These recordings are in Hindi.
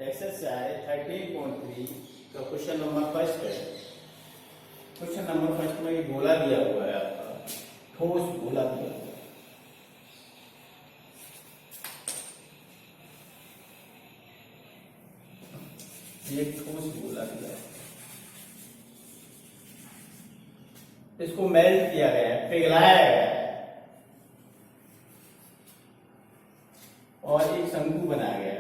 एक्सरसाइज 13.3 का क्वेश्चन नंबर फर्स्ट है। क्वेश्चन नंबर फर्स्ट में ये गोला दिया हुआ है, आपका ठोस गोला दिया हुआ है। ये ठोस गोला दिया है, इसको मेल्ट किया गया है, पिघलाया गया है और एक शंकु बनाया गया है।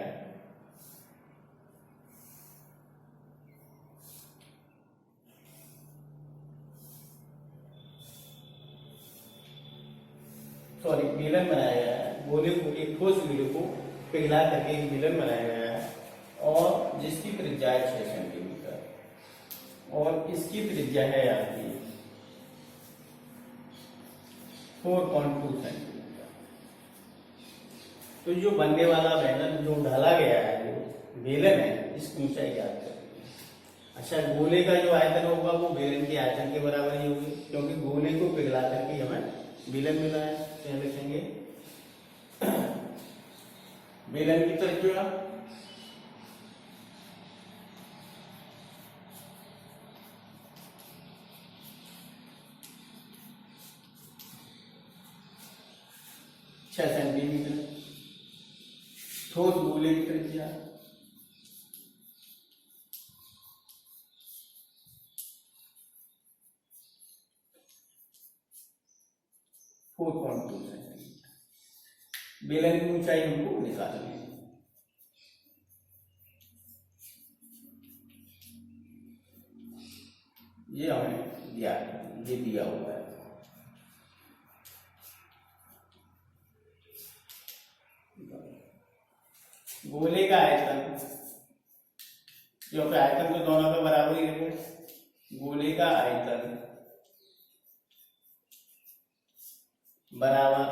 सॉरी, बेलन बनाया गया है। गोले को, एक ठोस गोले को पिघला करके एक बेलन बनाया गया है और जिसकी त्रिज्या है 6 सेंटीमीटर और इसकी त्रिज्या है आपकी 4.2 सेंटीमीटर। तो जो बनने वाला बेलन जो ढाला गया है, जो बेलन है, इसकी ऊंचाई ज्ञात करेंगे। अच्छा, गोले का जो आयतन होगा वो बेलन के आयतन के बराबर ही होगी, क्योंकि गोले को पिघला करके हमें बेलन मिला है। तो लिखेंगे बेलन की त्रिज्या छह सेंटीमीटर, ठोस गोले की त्रिज्या 4.2 सेंटीमीटर। बेलन की ऊंचाई हमको निकालनी है। ये हमें ये दिया हुआ है। गोले का आयतन, क्योंकि आयतन तो दोनों का बराबर ही है, गोले का आयतन बराबर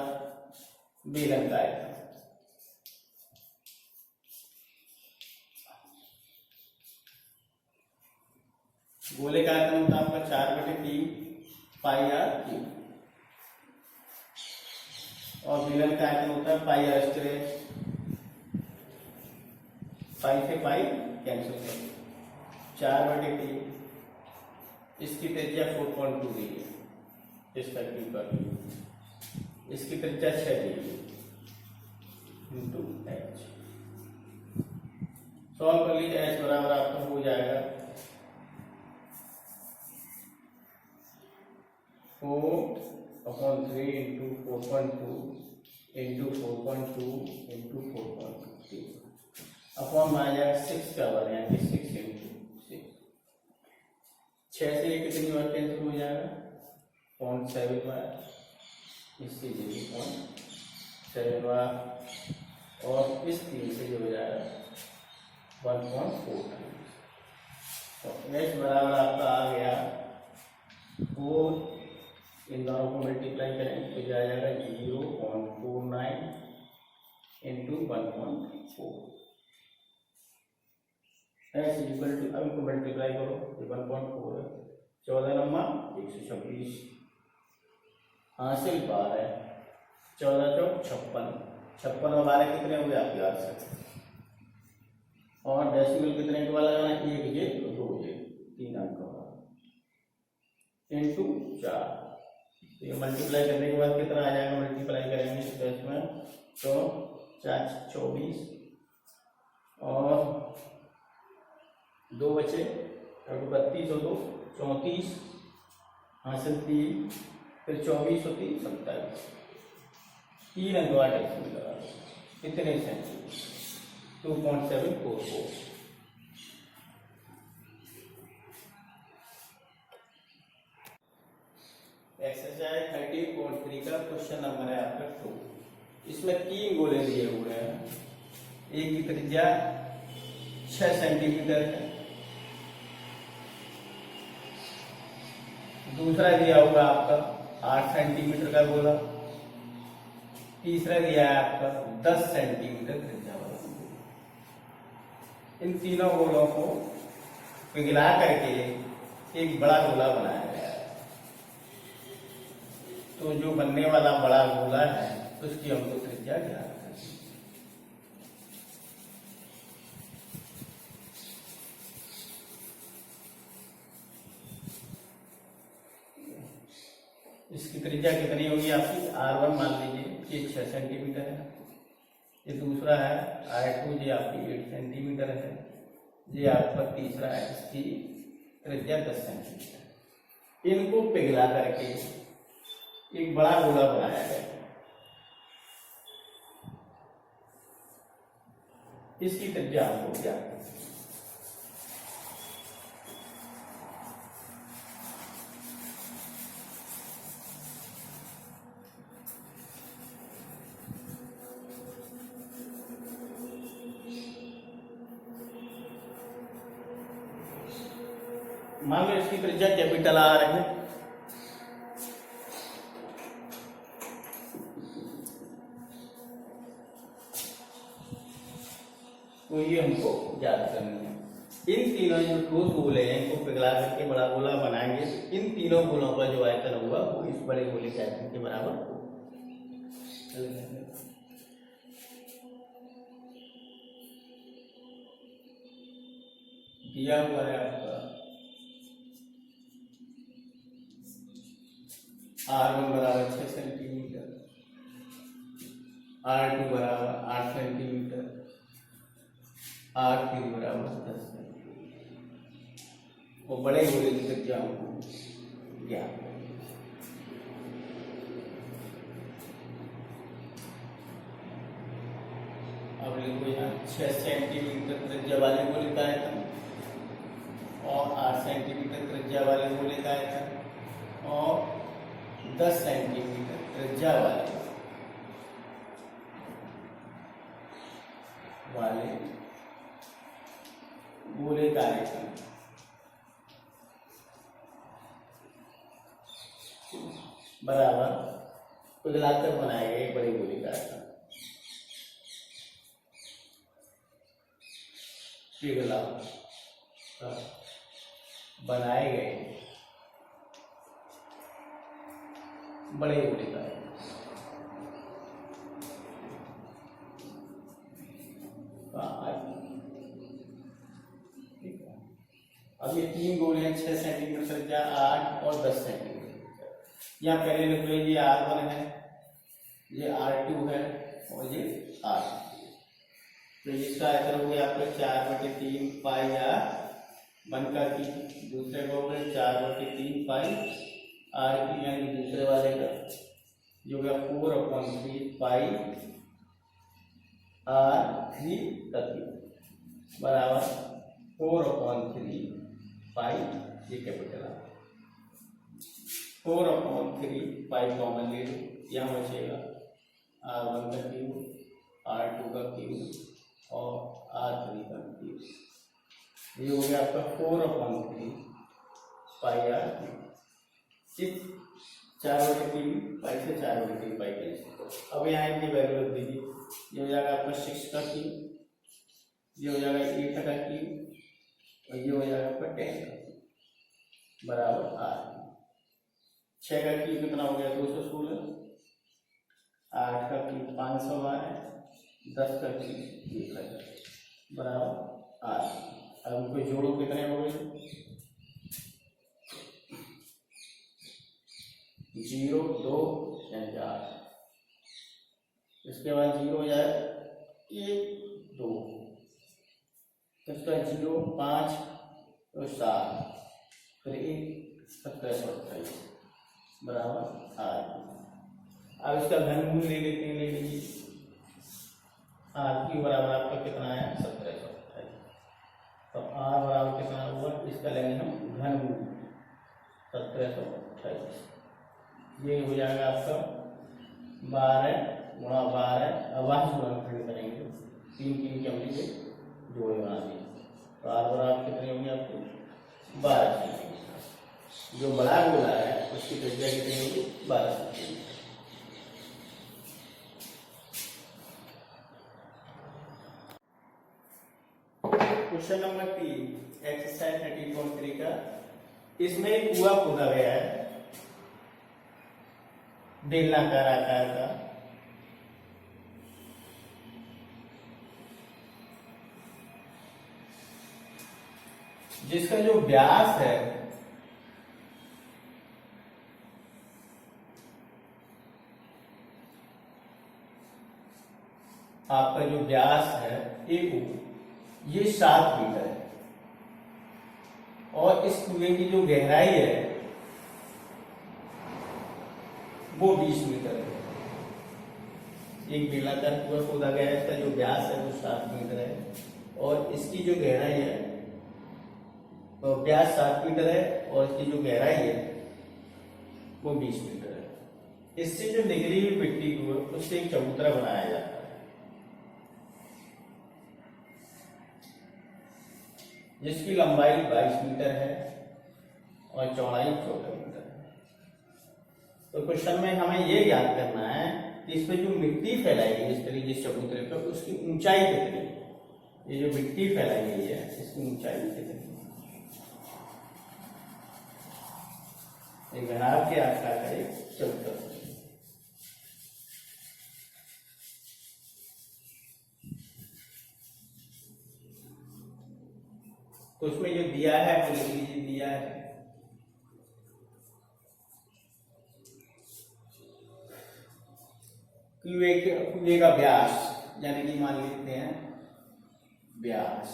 बेलन का आयतन। गोले का आयतन होता है आपका 4/3 πr³ और बेलन का आयतन होता है πr²। पाई से पाई कैंसिल कर, 4/3, इसकी त्रिज्या 4.2 दी है, इसका क्यू कर, इसकी त्रिज्या 6 दी है इंटू h। सॉल्व कर लीजिए, h बराबर आपका हो जाएगा 4/3 इंटू 4.2 इंटू 4.2 इंटू 4.2 अपॉन में आ जाएगा 6 का बन, यानी 6 इंटू 6। 6 से ये कितनी बार कैंसिल हो जाएगा, 0.7 बार, इससे ये 0.7 बार और इस 3 से जो हो जाएगा 1.4 टाइम्स। तो एच बराबर आपका आ गया 4, इन दोनों को मल्टीप्लाई करें तो जाएगा 0.49 इंटू 1.4। एच इक्वल टू, अब इनको मल्टीप्लाई करो, 1.4 है, 14 नंबर 126 हासिल बार है, 14 चौक 56, 56 और 12 कितने हो गए आपके याद से, और डेसिमल कितने के वाला जाना, 1 ये 2 ये 3 अंक होगा इंटू 4। ये मल्टीप्लाई करने के बाद कितना आ जाएगा, मल्टीप्लाई करेंगे तो इसमें तो 4 24 और 2 बचे, 32 और 2 34 हासिल 3, फिर 24 और 3 27, 3 अंक वाले कितने सेंटीमीटर, 2.744। एक्सरसाइज 13.3 का क्वेश्चन नंबर है आपका 2। इसमें 3 गोले दिए हुए हैं, एक की त्रिज्या 6 सेंटीमीटर है, दूसरा दिया हुआ आपका 8 सेंटीमीटर का गोला, तीसरा दिया है आपका 10 सेंटीमीटर त्रिज्या वाला। इन तीनों गोलों को पिघला करके एक बड़ा गोला बनाया गया है। तो जो बनने वाला बड़ा गोला है उसकी हमको त्रिज्या ज्ञात करनी है। इसकी त्रिज्या कितनी होगी आपकी, R1 मान लीजिए ये 6 सेंटीमीटर है, ये दूसरा है R2 ये आपकी 8 सेंटीमीटर है, ये आपका तीसरा है इसकी त्रिज्या 10 सेंटीमीटर। इनको पिघला करके एक बड़ा गोला बनाया गया है, इसकी त्रिज्या हमको क्या, मान लो इसकी त्रिज्या कैपिटल आर है, तो ये हमको याद करनी है। इन तीनों जो ठोस गोले हैं इनको पिघला करके बड़ा गोला बनाएंगे, इन तीनों गोलों का जो आयतन होगा वो इस बड़े गोले के आयतन के बराबर होगा। दिया हुआ है आपका R1 बराबर 6 सेंटीमीटर, R2 बराबर 8 सेंटीमीटर, R3 बराबर 10 सेंटीमीटर, और बड़े गोले की त्रिज्या हमको ज्ञात है। अब लिखो यहाँ 6 सेंटीमीटर त्रिज्या वाले गोले का आयतन और 8 सेंटीमीटर त्रिज्या वाले गोले का आयतन और 10 सेंटीमीटर त्रिज्या वाले गोले का आयतन बराबर पिघलाकर बनाए गए बड़े गोले का आयतन, पिघला बनाए गए बड़े गोले का आयतन। अब ये तीन गोले हैं 6 सेंटीमीटर त्रिज्या, 8 और 10 सेंटीमीटर। यहाँ पहले लिख लो ये R1 है, ये R2 है और ये R3। तो इसका आयतन हो गया आपका 4/3 पाई R 1 का की, दूसरे को हो गया 4/3 पाई R की, यानी दूसरे वाले का जो हो गया 4/3 पाई R3 का की बराबर 4/3 पाई, ये कैपिटल R 4/3 पाई कॉमन ले लो, यहाँ बचेगा R1 का क्यूब, R2 का क्यूब और R3 का क्यूब, ये हो गया आपका 4/3 पाई R3। 4/3 पाई से 4/3 पाई कैंसिल। अब यहाँ इनकी वैल्यू रख दीजिए, ये हो जाएगा आपका 6 का क्यूब, ये हो जाएगा 8 का क्यूब और ये हो जाएगा आपका 10 का क्यूब बराबर R। 6 का क्यूब कितना हो गया 216, 8 का क्यूब 512, 10 का क्यूब 1000 बराबर R। अब उनको जोड़ो कितने हो गए 0 2 4, इसके बाद 0 हो जाए 1 2, इसका 0 5 तो 7, फिर 1 27 बराबर R। अब इसका घनमूल ले लेते हैं, ले लीजिए R की बराबर आपका कितना है 1728, तो R बराबर कितना हुआ, इसका लेंगे हम घनमूल 1728, ये हो जाएगा आपका 12 गुणा 12, अवाज गुणनखंड करेंगे 3 की हमने जोड़े बना दिए, तो R बराबर कितने होंगे आपको 12 सेंटीमीटर। जो बड़ा गोला है उसकी त्रिज्या कितनी होगी 12 सेंटीमीटर। क्वेश्चन नंबर 3 एक्सरसाइज 30.3 का, इसमें एक कुआं खोदा गया है बेलनाकार आकार का, जिसका जो व्यास है आपका जो व्यास है AO ये 7 मीटर है और इस कुएं की जो गहराई है वो 20 मीटर है। एक बेलाकार कुआं खोदा गया है, इसका जो व्यास है वो 7 मीटर है और इसकी जो गहराई है तो व्यास 7 मीटर है और इसकी जो गहराई है वो 20 मीटर है। इससे जो निकली हुई मिट्टी को उससे एक चबूतरा बनाया जाता है जिसकी लंबाई 22 मीटर है और चौड़ाई 14 मीटर है। तो क्वेश्चन में हमें ये याद करना है कि इसमें जो मिट्टी फैलाई गई इस तरीके से चबूतरे पर उसकी ऊंचाई कितनी है। ये जो मिट्टी फैलाई गई है इसकी ऊंचाई कितनी है। एक घनाभ के आकार का एक चबूतरा। तो उसमें जो दिया है वो लिख लीजिए, दिया है कुएं का व्यास, यानी कि मान लेते हैं व्यास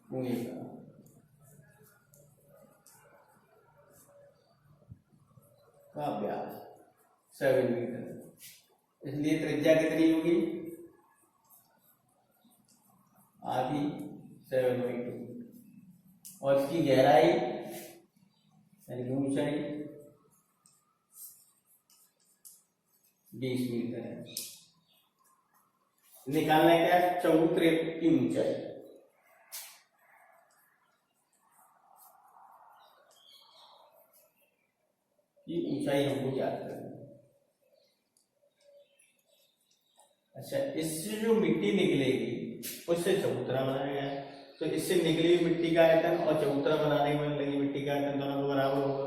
कुएं का व्यास 7 मीटर, इसलिए त्रिज्या कितनी होगी आधी 7/2 और इसकी गहराई यानी कि ऊंचाई 20 मीटर है। निकालने का चबूतरे की ऊंचाई हमको याद करनी है। अच्छा, इससे जो मिट्टी निकलेगी उससे चबूतरा बनाया गया है, तो इससे निकली हुई मिट्टी का आयतन और चबूतरा बनाने में लगी मिट्टी का आयतन दोनों को बराबर होगा।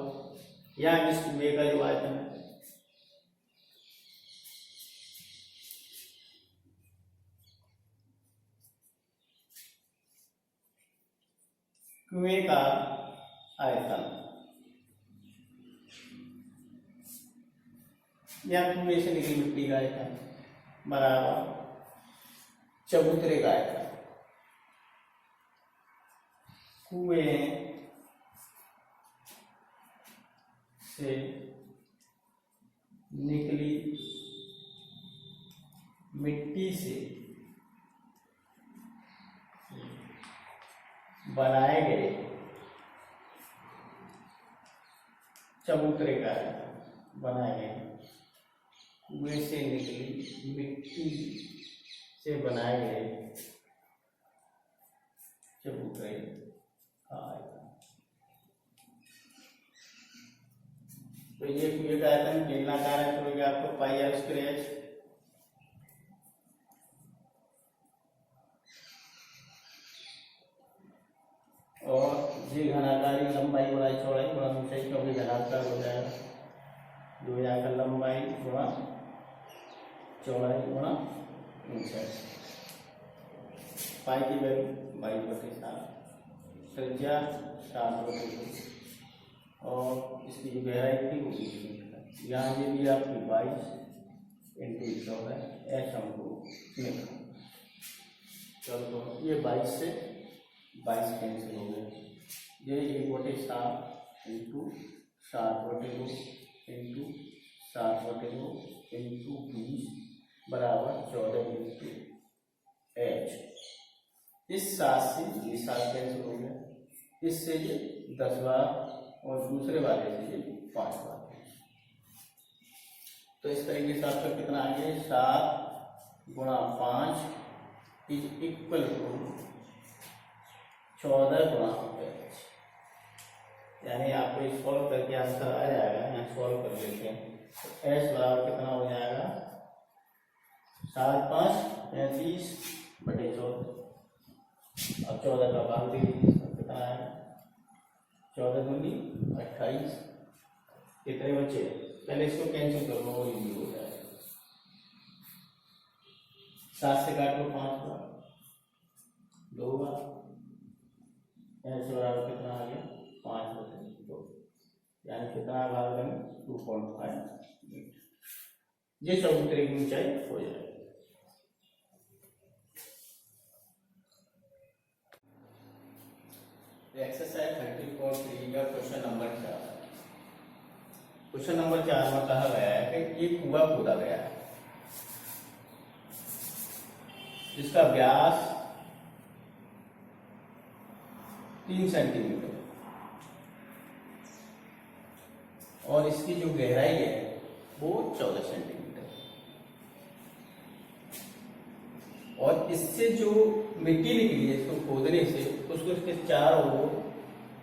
यहाँ इस कुएं का जो आयतन है कुएं का आयतन या कुएं से निकली मिट्टी का आयतन बराबर चबूतरे का आयतन। कुएं से निकली मिट्टी से बनाए गए चबूतरे का आयतन, बनाए गए कुएं से निकली मिट्टी से बनाए गए चबूतरे का आयतन। तो ये कुएं का आयतन बेलनाकार है, तो आपको πr²h और ये घनाकारी लंबाई गुणा चौड़ाई गुणा ऊंचाई, क्योंकि घनाकार हो जाएगा 2000 का लंबाई गुणा चौड़ाई गुणा ऊंचाई। पाई की वैल्यू 22/7, त्रिज्या 7/2 और इसकी जो गहराई थी वो 20 मीटर। यहाँ ये भी आपकी 22 × 14 एच हमको निकला। चलो ये 22 से 22 कैंसिल हो गए, ये 1/7 × 7/2 × 7/2 × 20 बराबर 14 × h। इस 7 से ये 7 कैंसिल हो गया, इससे ये 10 बार और दूसरे वाले से ये 5 बार। तो इस तरीके से आपका कितना आ गया 7 × 5 = 14 × h। यानी आपको सॉल्व करके आंसर आ जाएगा। यहाँ सॉल्व कर लेते हैं तो h बराबर कितना हो जाएगा 7 × 5 = 35/14। अब 14 का भाग दे दीजिए, कितना आएगा 14 × 28। कितने बचे, पहले इसको कैंसिल कर लो, वो इजी हो जाएगा। 7 से काट लो 5 बार, 2 बार, h बराबर कितना आ गया 5/2, यानी कितना भाग देंगे 2.5 मीटर। ये चबूतरे की ऊंचाई हो जाएगी। एक्सरसाइज 34 का क्वेश्चन नंबर 4। क्वेश्चन नंबर 4 में कहा गया है कि एक कुआं खोदा गया है जिसका व्यास 3 सेंटीमीटर और इसकी जो गहराई है वो 14 सेंटीमीटर, और इससे जो मिट्टी निकली है इसको खोदने से उसको इसके चारों ओर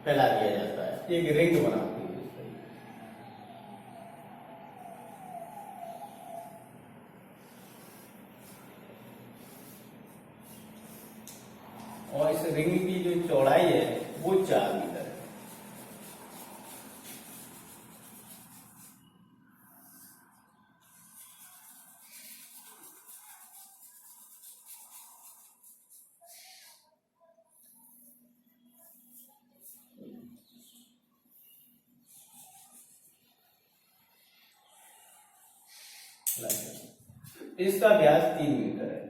फैला दिया जाता है, एक रिंग बनाती है। और इस रिंग की जो चौड़ाई है वो 4 मीटर है। इसका व्यास 3 मीटर है।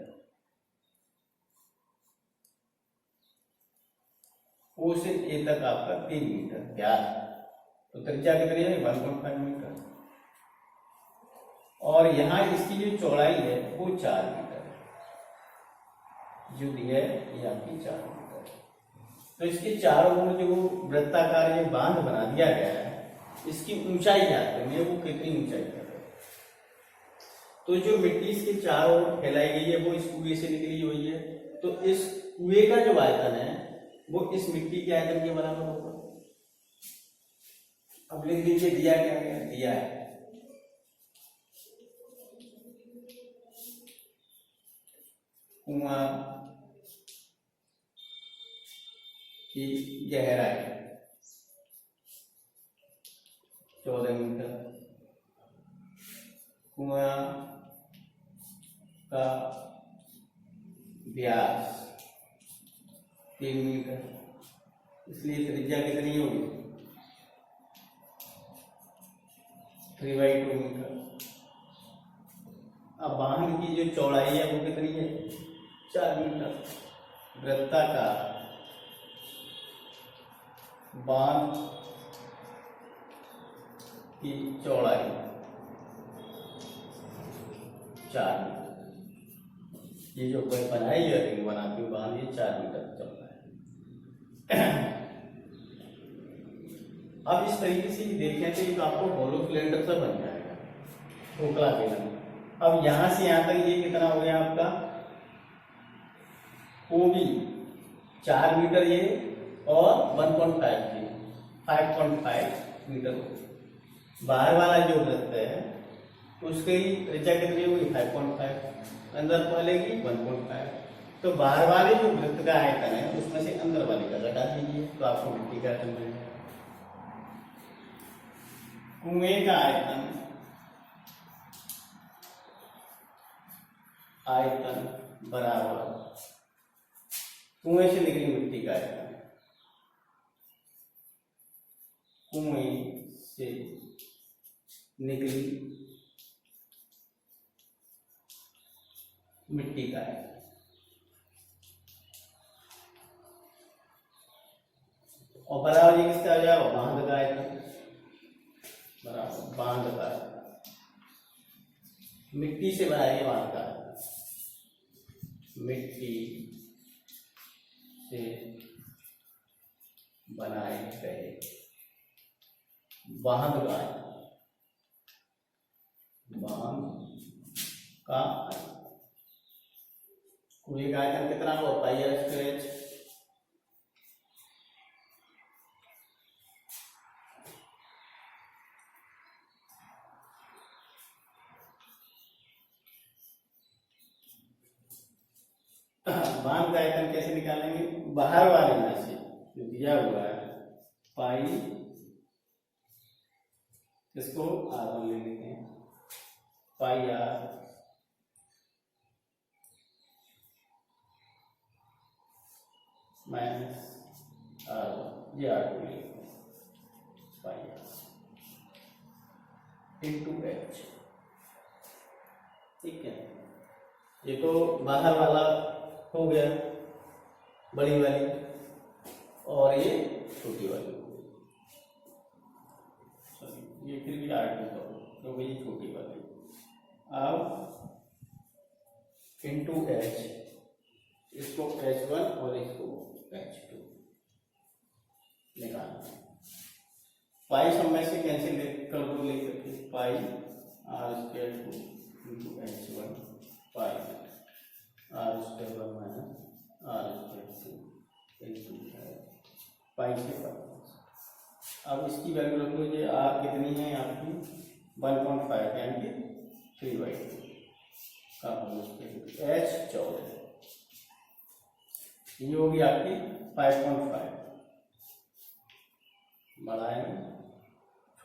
ओ से ए तक आपका 3 मीटर व्यास, तो त्रिज्या कितनी है 1.5 मीटर, और यहां इसकी जो चौड़ाई है वो 4 मीटर है, जो दी है ये आपकी 4 मीटर। तो इसके चारों ओर जो वृत्ताकार ये बांध बना दिया गया है, इसकी ऊंचाई ज्ञात करनी है, वो कितनी ऊंचाई है। तो जो मिट्टी इसके चारों ओर फैलाई गई है वो इस कुएं से निकली हुई है, तो इस कुएं का जो आयतन है वो इस मिट्टी के आयतन के बराबर होगा। अब लिख दीजिए दिया क्या है, दिया है कुआं की गहराई 14 मीटर, कुआं का व्यास 3 मीटर, इसलिए त्रिज्या कितनी होगी 3/2 मीटर। अब बांध की जो चौड़ाई है वो कितनी है 4 मीटर। वृत्ताकार बांध की चौड़ाई 4 मीटर। ये जो बनाई है रिंग बनाती हूँ बांध, ये 4 मीटर चलता है। अब इस तरीके से देखें तो एक आपको होलो सिलेंडर सा बन जाएगा, खोखला सिलेंडर। अब यहां से यहां तक ये कितना हो गया आपका, वो भी 4 मीटर ये और 1.5 ये 5.5 मीटर। बाहर वाला जो वृत्त है उसकी त्रिज्या कितनी होगी 5.5, अंदर वाले की 1.5। तो बाहर वाले जो वृत्त का आयतन है उसमें से अंदर वाले का घटा दीजिए तो आपको मिट्टी का आयतन मिल जाएगा। कुएं का आयतन बराबर कुएं से निकली मिट्टी का आयतन, कुएं से निकली मिट्टी का आयतन, और बराबर ये किसका आ जाएगा बांध का आयतन, बराबर बांध का आयतन। मिट्टी से बनाइए बांध का आयतन, मिट्टी से बनाए गए बांध का आयतन, बांध का आयतन। कुएं का आयतन कितना हुआ पाई आर स्क्वायर h। बांध का आयतन कैसे निकालेंगे, बाहर वाले में से जो दिया हुआ है पाई, इसको R1 ले लेते हैं, पाई आर माइनस R1, ये R2 ले लेते हैं, पाई आर इंटू h। ठीक है, ये तो बाहर वाला हो गया बड़ी वाली, और ये छोटी वाली हो गई, सॉरी ये फिर भी R2 का हो क्योंकि ये छोटी वाली। अब इंटू H, इसको H1 और इसको H2 निकालना। पाई सब में से कैंसिल कर दो लेकर के, पाई R² इंटू H1 पाई R² minus R² into pi से पाई। अब इसकी वैल्यू रख लो, ये R कितनी है आपकी 1.5 यानी कि 3/2 का H 14, ये होगी आपकी 5.5। बढ़ाए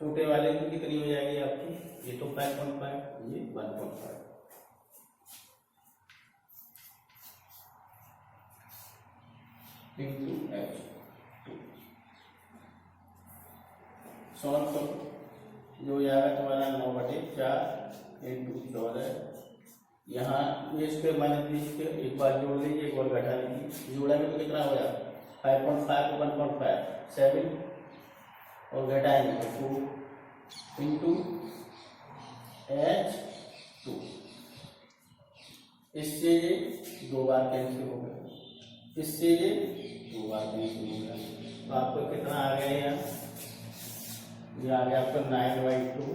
छोटे वाले की कितनी हो जाएगी आपकी, ये तो 5.5, ये 1.5। इंटू H2 सॉल्व करो, जो हो जाएगा तुम्हारा 9/4 इंटू 14। यहाँ ये स्क्वायर माइनस बी स्क्वायर एक बार जोड़ लीजिए, एक बार घटा लीजिए, जोड़ा में तो कितना हो जाएगा 5.5 को 1.5 7 और घटाएंगे 2 इंटू H2। इससे ये 2 बार कैंसिल हो गया, इससे ये 2 बार कैंसिल हो गया, तो आपको कितना आ गया यहाँ, ये आ गया आपका 9/2,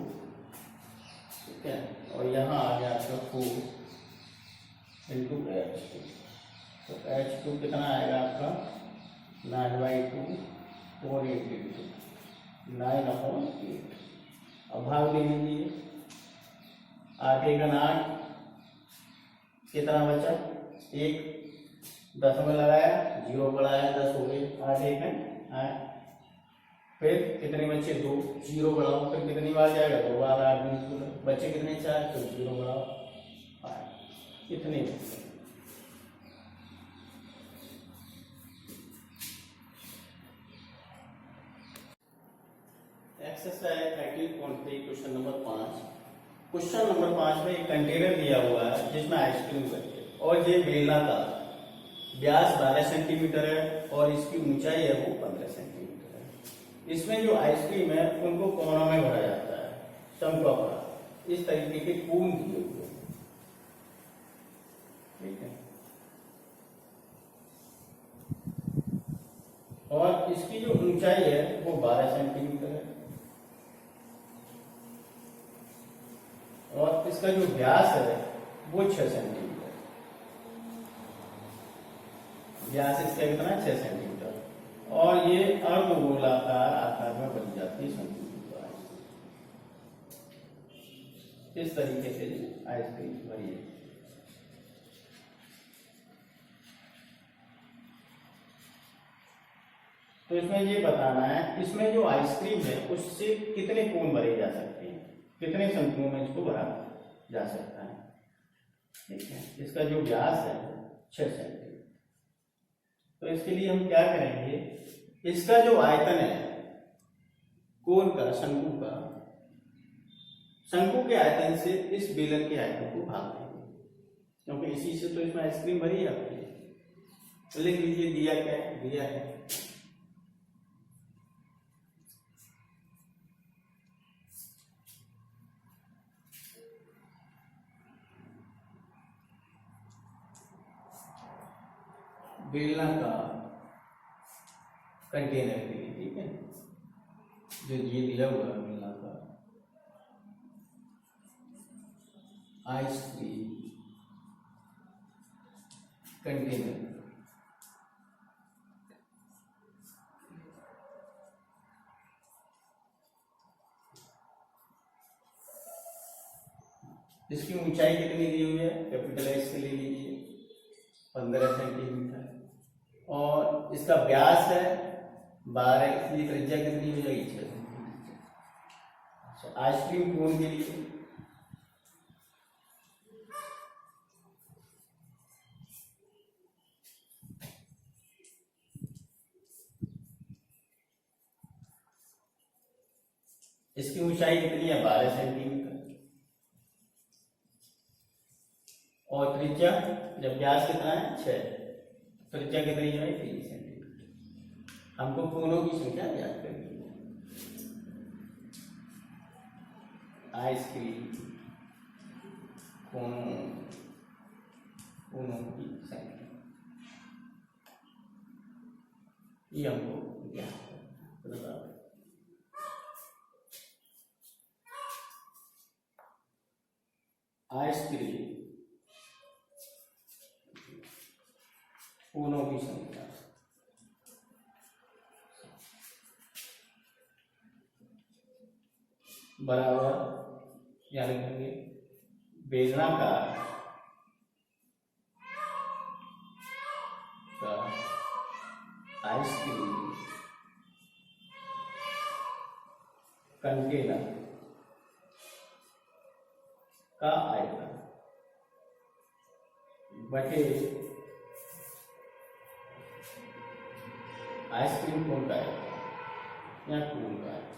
ठीक है, और यहाँ आ गया आपका 4 इंटू H2। तो H2 कितना आएगा आपका 9/2 4 इंटू 9/8। अब भाग ले लीजिए, 8 × 8 कितना बचा, 1 10 में लगाया 0 बढ़ाया 10 हो गए, 8 × 8। फिर कितने बच्चे 2, 0 बढ़ाओ फिर कितनी बार जाएगा 2 बार, 8 बच्चे कितने 4, तो 0 बढ़ाओ 8, कितने बच्चे। Exercise 13.3 question number 5। Question number 5 में एक कंटेनर दिया हुआ है जिसमें आइसक्रीम भरी है और ये बेलनाकार, व्यास 12 सेंटीमीटर है और इसकी ऊंचाई है वो 15 सेंटीमीटर है। इसमें जो आइसक्रीम है उनको कोनों में भरा जाता है, शंक्वाकार, इस तरीके के कोन दिए हुए हैं, ठीक है। और इसकी जो ऊंचाई है वो 12 सेंटीमीटर है और इसका जो व्यास है वो 6 सेंटीमीटर, व्यास इसका कितना 6 सेंटीमीटर और ये अर्धगोलाकार आकार में बन जाती है संतुलित आइसक्रीम। इस तरीके से आइसक्रीम भरी है। तो इसमें ये बताना है इसमें जो आइसक्रीम है उससे कितने कोन भरे जा सकते हैं, कितने शंकुओं में इसको भरा जा सकता है, ठीक है। इसका जो व्यास है 6 सेंटीमीटर। तो इसके लिए हम क्या करेंगे, इसका जो आयतन है कोन का, शंकु का, शंकु के आयतन से इस बेलन के आयतन को भाग देंगे क्योंकि इसी से तो इसमें आइसक्रीम भरी जाती है। तो लिख लीजिए, दिया क्या है, दिया है बेलना का कंटेनर के लिए, ठीक है, जो ये दिया हुआ है बेलना का आइसक्रीम कंटेनर। इसकी ऊंचाई कितनी दी हुई है, कैपिटल एस से ले लीजिए 15 सेंटीमीटर और इसका व्यास है 12, इसलिए त्रिज्या कितनी हो जाएगी 6 सेंटीमीटर। अच्छा, आइसक्रीम कोन के लिए इसकी ऊंचाई कितनी है 12 सेंटीमीटर और त्रिज्या, जब व्यास कितना है 6, त्रिज्या कितनी है 3 सेंटीमीटर। हमको कोनों की संख्या ज्ञात करनी है। आइसक्रीम कोनों की संख्या ये हमको ज्ञात करना है। आइसक्रीम कोनों की संख्या बराबर यानी करेंगे बेलनाकार का आइसक्रीम कंटेनर का आयतन बटे आइसक्रीम कोन का आयतन या कोन का आयतन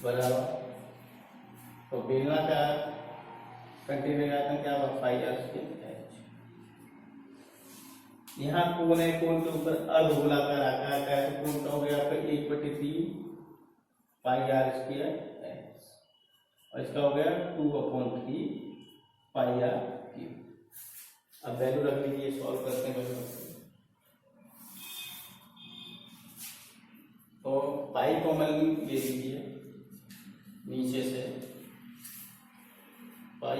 बराबर। तो बेलना का कंटेनर का आयतन क्या होगा 5r²। यहाँ कोन है, कोन के ऊपर अर्धगोलाकार आकार का है, तो कोन का हो गया आपका 1/3 πr² और इसका हो गया 2/3 πr³। अब वैल्यू रख लीजिए, सॉल्व करते हैं वैल्यू। तो पाई कॉमन ले लीजिए नीचे से, πr²,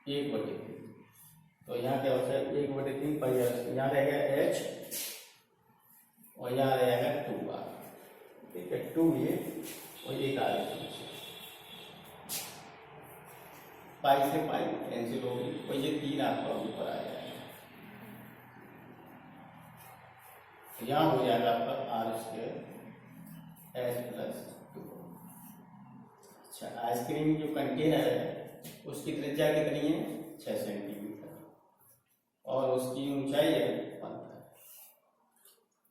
1/3। तो यहाँ क्या होता है 1/3 πr², यहाँ रहेगा h और यहाँ रहेगा 2r, ठीक है, 2 ये और एक r पाई से पाई कैंसिल होगी और ये 3 आपका ऊपर आ जाएगा। यहाँ हो जाएगा आपका r² h+2। अच्छा, आइसक्रीम जो कंटेनर है उसकी त्रिज्या कितनी है 6 सेंटीमीटर और उसकी ऊंचाई है 15।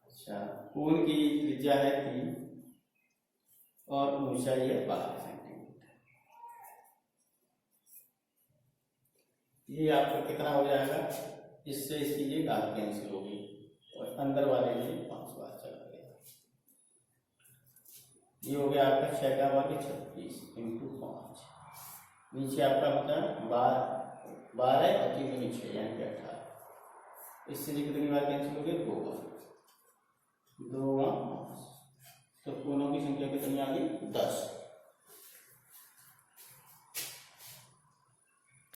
अच्छा, कोन की त्रिज्या है 3 और ऊंचाई है 12 सेंटीमीटर। ये आपका कितना हो जाएगा, इससे इसकी ये घात कैंसिल होगी और अंदर वाले में 5 बार चला गया। ये हो गया आपका 6 का वर्ग 36 × 5। नीचे आपका मतलब 12 और 3 दूनी 6 यानी कि 18। इससे ये कितनी बार कैंसिल हो गया 2 बार, 2 5। तो कोनों की संख्या कितनी आ गई 10।